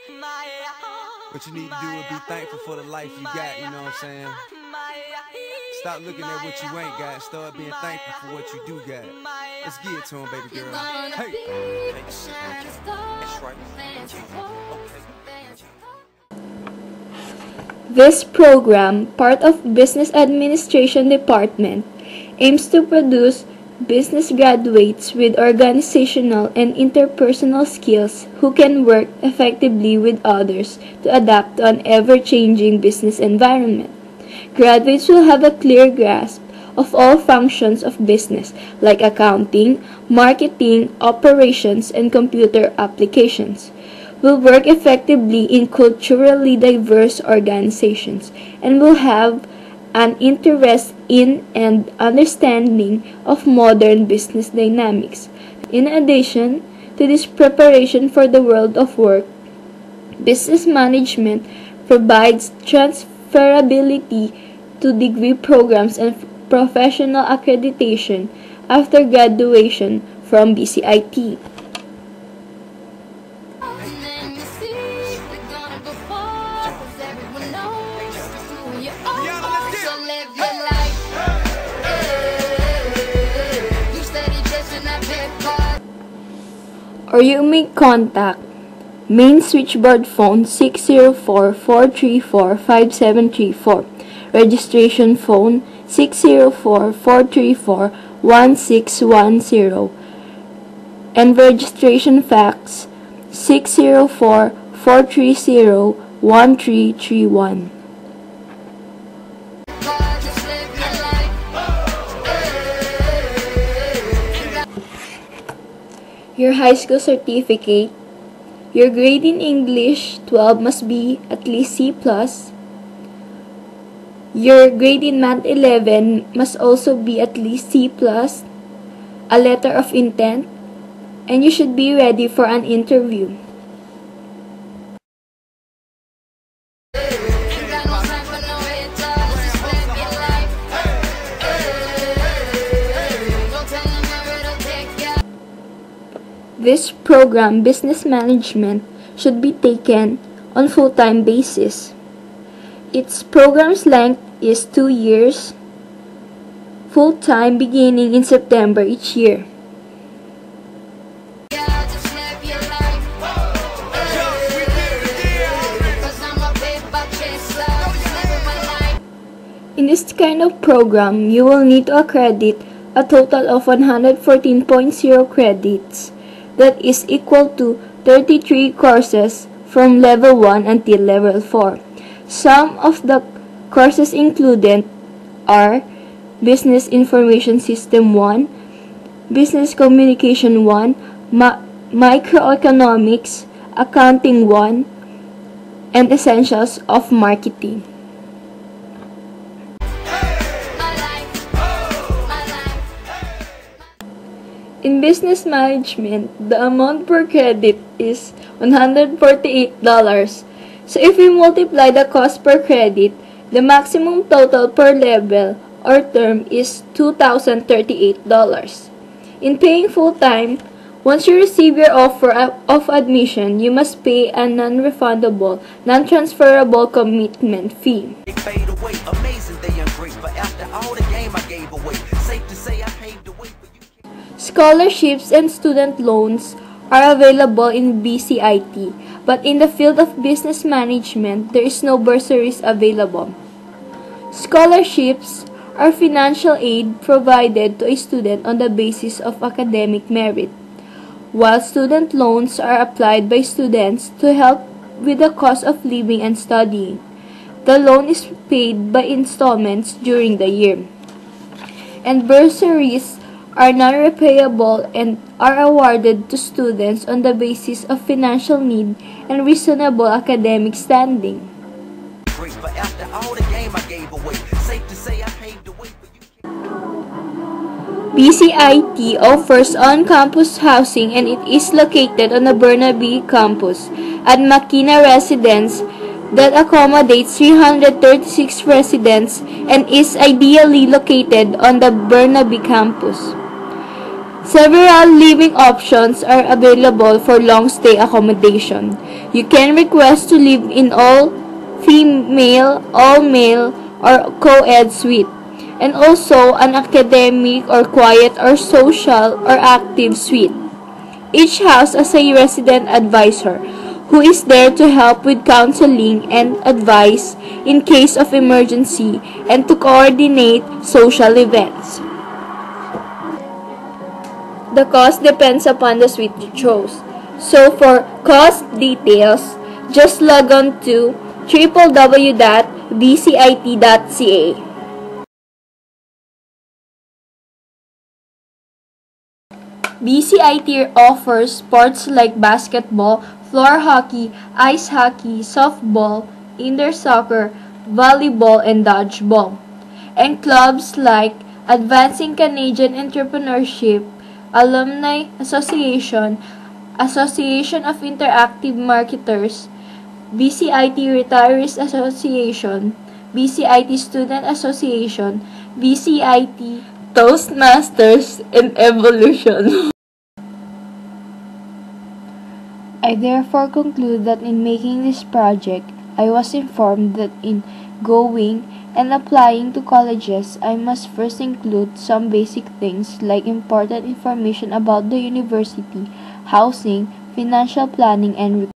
What you need to do is be thankful for the life you got, you know what I'm saying? Stop looking at what you ain't got, start being thankful for what you do got. Let's get it to him, baby girl. Hey! This program, part of Business Administration Department, aims to produce business graduates with organizational and interpersonal skills who can work effectively with others to adapt to an ever-changing business environment. Graduates will have a clear grasp of all functions of business like accounting, marketing, operations, and computer applications. Will work effectively in culturally diverse organizations and will have an interest in and understanding of modern business dynamics. In addition to this preparation for the world of work, business management provides transferability to degree programs and professional accreditation after graduation from BCIT. Or you may contact main switchboard phone 604-434-5734, registration phone 604-434-1610, and registration fax 604-430-1331. Your high school certificate. Your grade in English 12 must be at least C+. Your grade in Math 11 must also be at least C+, a letter of intent, and you should be ready for an interview. This program, Business Management, should be taken on full-time basis. Its program's length is 2 years, full-time beginning in September each year. In this kind of program, you will need to accredit a total of 114.0 credits. That is equal to 33 courses from level 1 until level 4. Some of the courses included are Business Information System 1, Business Communication 1, Microeconomics, Accounting 1, and Essentials of Marketing. In business management, the amount per credit is $148. So if we multiply the cost per credit, the maximum total per level or term is $2,038. In paying full-time, once you receive your offer of admission, you must pay a non-refundable, non-transferable commitment fee. Scholarships and student loans are available in BCIT, but in the field of business management, there is no bursaries available. Scholarships are financial aid provided to a student on the basis of academic merit, while student loans are applied by students to help with the cost of living and studying. The loan is paid by installments during the year. And bursaries are non-repayable and are awarded to students on the basis of financial need and reasonable academic standing. BCIT offers on-campus housing and it is located on the Burnaby campus at Makina Residence that accommodates 336 residents and is ideally located on the Burnaby campus. Several living options are available for long-stay accommodation. You can request to live in all-female, all-male, or co-ed suite, and also an academic or quiet or social or active suite. Each house has a resident advisor who is there to help with counseling and advice in case of emergency and to coordinate social events. The cost depends upon the suite you chose. So for cost details, just log on to www.bcit.ca. BCIT offers sports like basketball, floor hockey, ice hockey, softball, indoor soccer, volleyball, and dodgeball, and clubs like Advancing Canadian Entrepreneurship, Alumni Association, Association of Interactive Marketers, BCIT Retirees Association, BCIT Student Association, BCIT Toastmasters, and Evolution. I therefore conclude that in making this project, I was informed that in going and applying to colleges, I must first include some basic things like important information about the university, housing, financial planning, and